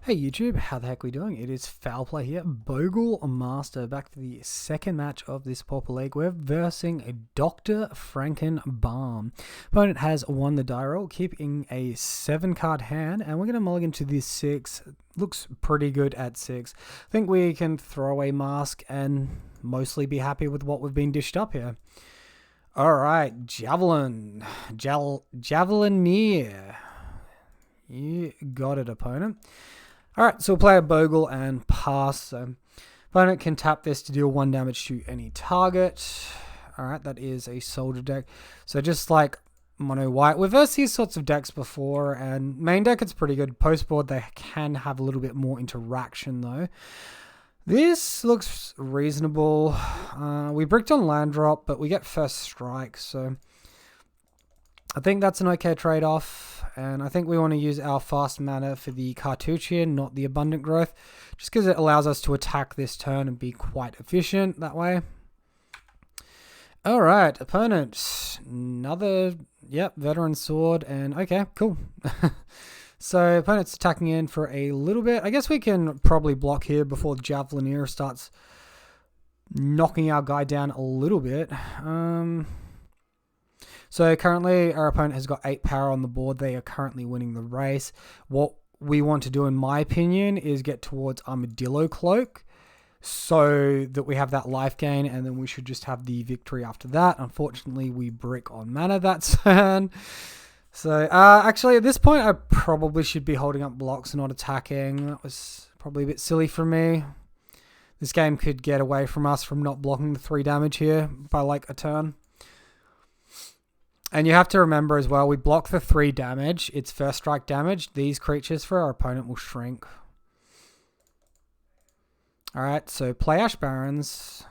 Hey YouTube, how the heck are we doing? It is Foul Play here, Bogle Master, back for the second match of this Pauper League. We're versing Dr. Frankenbaum. Opponent has won the die roll, keeping a 7-card hand, and we're going to mulligan to this 6. Looks pretty good at 6. I think we can throw away Mask and mostly be happy with what we've been dished up here. Alright, Javelin. Javelineer. You got it, opponent. Alright, so we'll play a Bogle and pass. So opponent can tap this to deal 1 damage to any target. Alright, that is a soldier deck. So just like mono white. We've versed these sorts of decks before, and main deck it's pretty good. Post board they can have a little bit more interaction though. This looks reasonable. We bricked on land drop, but we get first strike, so I think that's an okay trade-off. And I think we want to use our fast mana for the cartouche here, not the abundant growth, just because it allows us to attack this turn and be quite efficient that way. Alright, opponent. Another, veteran sword, and okay, cool. So opponent's attacking in for a little bit. I guess we can probably block here before the Javelineer starts knocking our guy down a little bit. So currently our opponent has got 8 power on the board. They are currently winning the race. What we want to do, in my opinion, is get towards Armadillo Cloak so that we have that life gain, and then we should just have the victory after that. Unfortunately, we brick on mana that turn. So actually at this point I probably should be holding up blocks and not attacking. That was probably a bit silly for me. This game could get away from us from not blocking the 3 damage here by like a turn. And you have to remember as well, we block the 3 damage. It's first strike damage. These creatures for our opponent will shrink. Alright, so play Ash Barrens.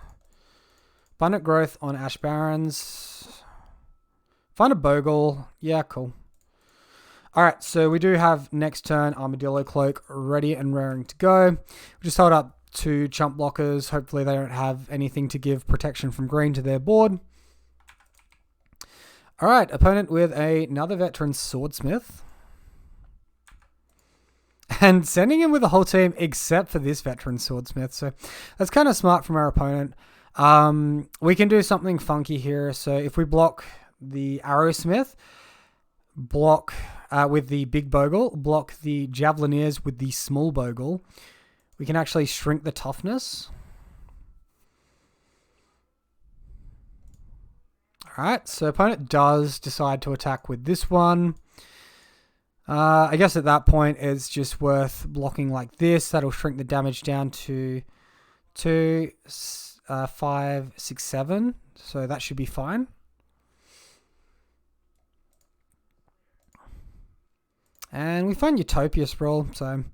Abundant growth on Ash Barrens. Find a Bogle. Yeah, cool. Alright, so we do have next turn Armadillo Cloak ready and raring to go. We just hold up 2 chump blockers. Hopefully they don't have anything to give protection from green to their board. Alright, opponent with another veteran swordsmith. And sending him with the whole team except for this veteran swordsmith. So that's kind of smart from our opponent. We can do something funky here. So if we block the arrowsmith, block with the big bogle, block the javelineers with the small bogle, we can actually shrink the toughness. Alright, so opponent does decide to attack with this one. I guess at that point it's just worth blocking like this. That'll shrink the damage down to 2, 5, 6, 7. So that should be fine. And we find Utopia Sprawl, so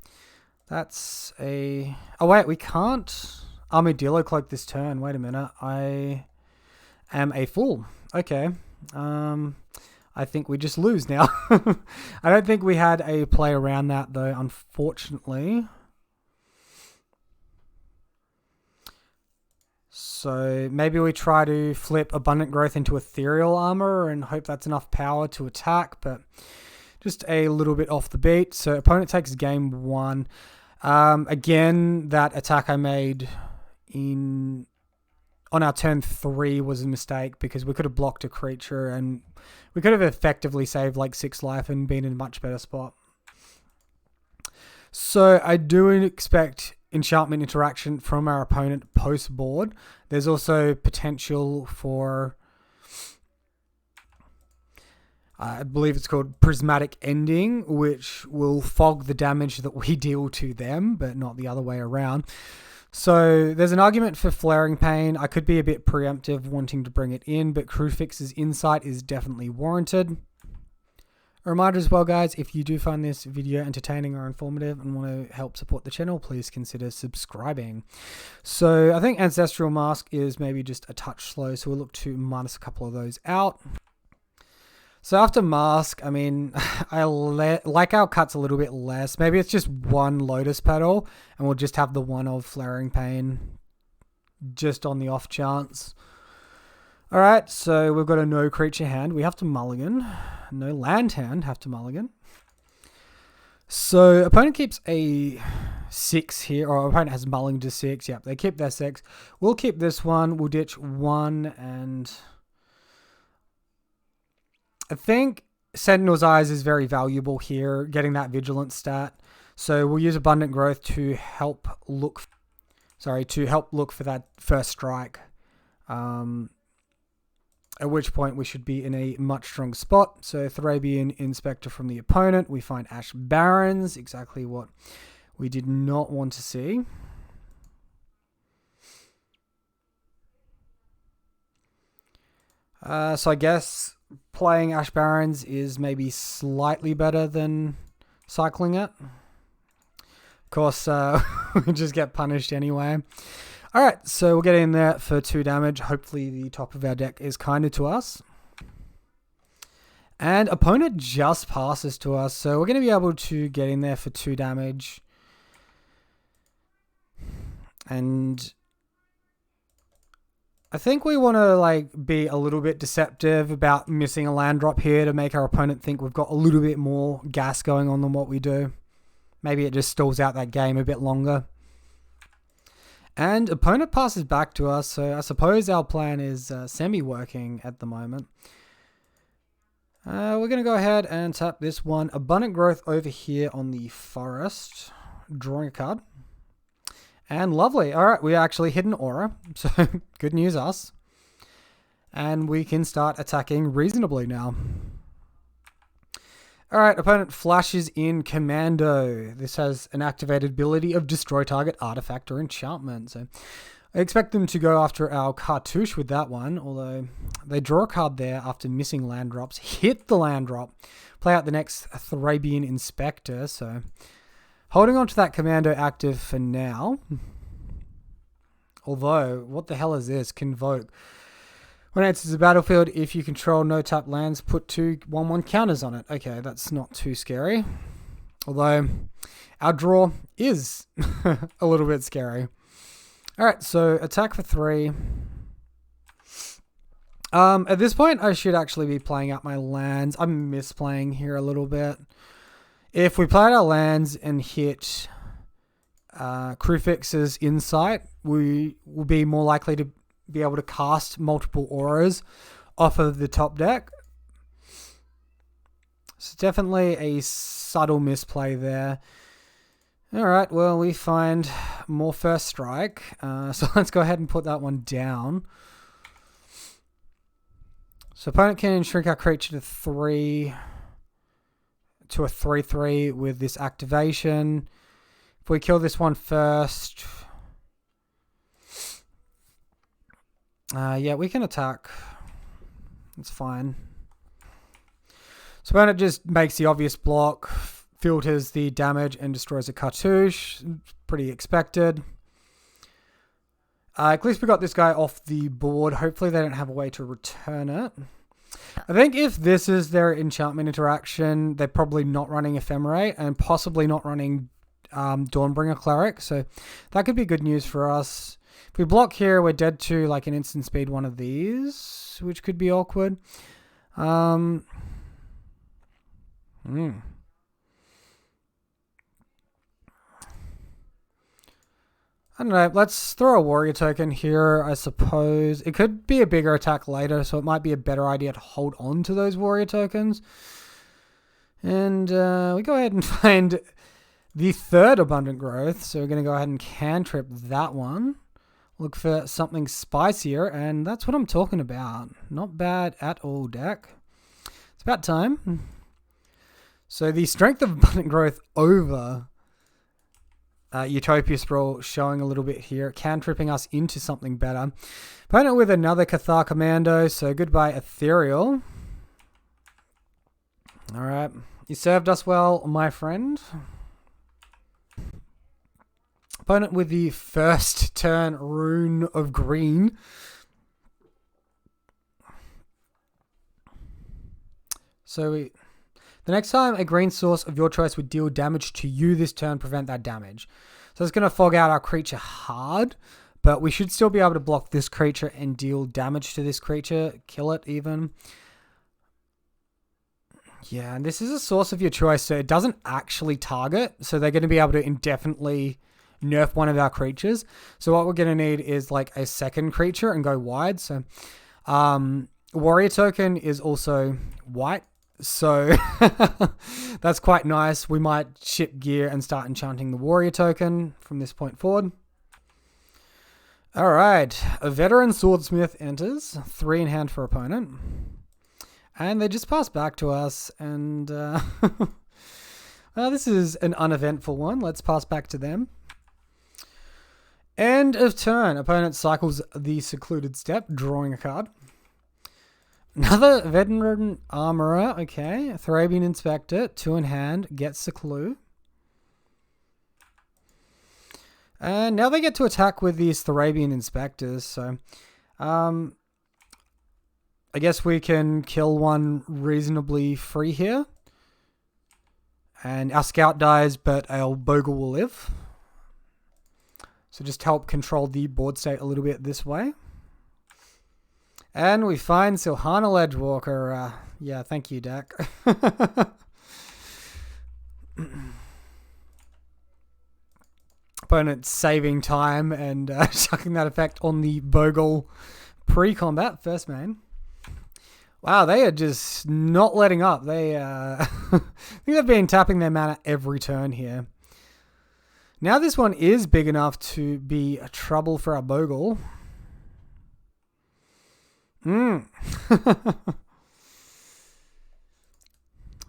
that's a... Oh wait, we can't Armadillo Cloak this turn. Wait a minute, I am a fool. Okay, I think we just lose now. I don't think we had a play around that though, unfortunately. So maybe we try to flip Abundant Growth into Ethereal Armor and hope that's enough power to attack, but just a little bit off the beat. So opponent takes game 1. Again, that attack I made on our turn 3 was a mistake because we could have blocked a creature and we could have effectively saved like 6 life and been in a much better spot. So I do expect enchantment interaction from our opponent post board. There's also potential for, I believe it's called Prismatic Ending, which will fog the damage that we deal to them, but not the other way around. So there's an argument for Flaring Pain. I could be a bit preemptive wanting to bring it in, but Crucifix's insight is definitely warranted. A reminder as well, guys, if you do find this video entertaining or informative and want to help support the channel, please consider subscribing. So I think Ancestral Mask is maybe just a touch slow, so we'll look to minus a couple of those out. So after Mask, I mean, I like our cuts a little bit less. Maybe it's just 1 Lotus Petal, and we'll just have the 1 of Flaring Pain, just on the off chance. Alright, so we've got a no creature hand. We have to mulligan. No land hand, have to mulligan. So opponent keeps a 6 here, or opponent has mulling to 6. Yep, they keep their 6. We'll keep this one. We'll ditch 1, and I think Sentinel's Eyes is very valuable here, getting that vigilance stat. So we'll use Abundant Growth to help look for that first strike. At which point we should be in a much stronger spot. So Thrabian Inspector from the opponent. We find Ash Barrens, exactly what we did not want to see. So I guess playing Ash Barrens is maybe slightly better than cycling it. Of course, we just get punished anyway. Alright, so we'll get in there for 2 damage. Hopefully the top of our deck is kinder to us. And opponent just passes to us, so we're going to be able to get in there for 2 damage. And I think we want to be a little bit deceptive about missing a land drop here to make our opponent think we've got a little bit more gas going on than what we do. Maybe it just stalls out that game a bit longer. And opponent passes back to us, so I suppose our plan is semi-working at the moment. We're going to go ahead and tap this one. Abundant Growth over here on the forest. Drawing a card. And lovely. Alright, we actually hit an aura, so good news us. And we can start attacking reasonably now. Alright, opponent flashes in Commando. This has an activated ability of destroy target artifact or enchantment. So I expect them to go after our Cartouche with that one, although they draw a card there after missing land drops, hit the land drop, play out the next Thrabian Inspector. So holding on to that Commando active for now. Although, what the hell is this? Convoke. When it enters the battlefield, if you control no tap lands, put 2 1/1 counters on it. Okay, that's not too scary. Although, our draw is a little bit scary. Alright, so attack for 3. At this point, I should actually be playing out my lands. I'm misplaying here a little bit. If we play out our lands and hit Crufix's Insight, we will be more likely to be able to cast multiple auras off of the top deck. So definitely a subtle misplay there. Alright, well, we find more first strike. So let's go ahead and put that one down. So opponent can shrink our creature to 3 to a 3/3 with this activation. If we kill this one first, yeah, we can attack. It's fine. So opponent just makes the obvious block, filters the damage, and destroys a Cartouche. Pretty expected. At least we got this guy off the board. Hopefully they don't have a way to return it. I think if this is their enchantment interaction, they're probably not running Ephemerate and possibly not running Dawnbringer Cleric. So that could be good news for us. If we block here, we're dead to like an instant speed one of these, which could be awkward. I don't know. Let's throw a warrior token here, I suppose. It could be a bigger attack later, so it might be a better idea to hold on to those warrior tokens. And we go ahead and find the third Abundant Growth. So we're going to go ahead and cantrip that one. Look for something spicier, and that's what I'm talking about. Not bad at all, deck. It's about time. So the strength of Abundant Growth over Utopia Sprawl showing a little bit here, cantripping us into something better. Opponent with another Cathar Commando, so goodbye Ethereal. Alright, you served us well, my friend. Opponent with the first turn Rune of Green. So the next time a green source of your choice would deal damage to you this turn, prevent that damage. So it's going to fog out our creature hard, but we should still be able to block this creature and deal damage to this creature, kill it even. Yeah, and this is a source of your choice, so it doesn't actually target, so they're going to be able to indefinitely nerf one of our creatures. So what we're going to need is like a second creature and go wide. So warrior token is also white, so that's quite nice. We might ship gear and start enchanting the warrior token from this point forward. All right, a veteran swordsmith enters, 3 in hand for opponent. And they just pass back to us, and well, this is an uneventful one. Let's pass back to them. End of turn. Opponent cycles the secluded step, drawing a card. Another veteran armorer. Okay, Thrabian inspector, 2 in hand, gets the clue. And now they get to attack with these Thrabian inspectors. So, I guess we can kill one reasonably free here. And our scout dies, but our Bogle will live. So just help control the board state a little bit this way. And we find Silhana Ledgewalker. Yeah, thank you, deck. Opponent saving time and chucking that effect on the Bogle pre-combat first main. Wow, they are just not letting up. They, I think they've been tapping their mana every turn here. Now this one is big enough to be a trouble for our Bogle.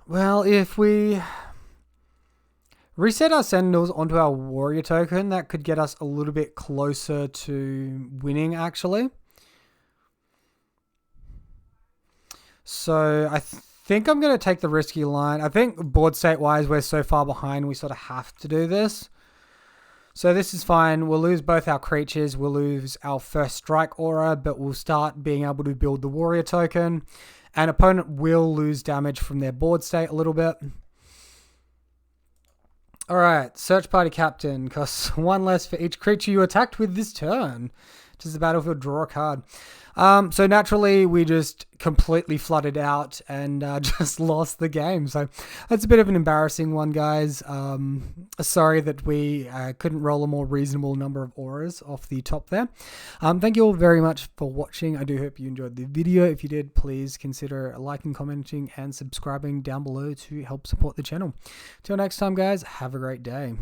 Well, if we reset our Sentinels onto our Warrior token, that could get us a little bit closer to winning, actually. So I think I'm going to take the risky line. I think board state wise, we're so far behind, we sort of have to do this. So this is fine. We'll lose both our creatures. We'll lose our first strike aura, but we'll start being able to build the warrior token. And opponent will lose damage from their board state a little bit. All right, search party captain costs 1 less for each creature you attacked with this turn. Which is the battlefield, draw a card. So naturally, we just completely flooded out and just lost the game. So that's a bit of an embarrassing one, guys. Sorry that we couldn't roll a more reasonable number of auras off the top there. Thank you all very much for watching. I do hope you enjoyed the video. If you did, please consider liking, commenting, and subscribing down below to help support the channel. Till next time, guys, have a great day.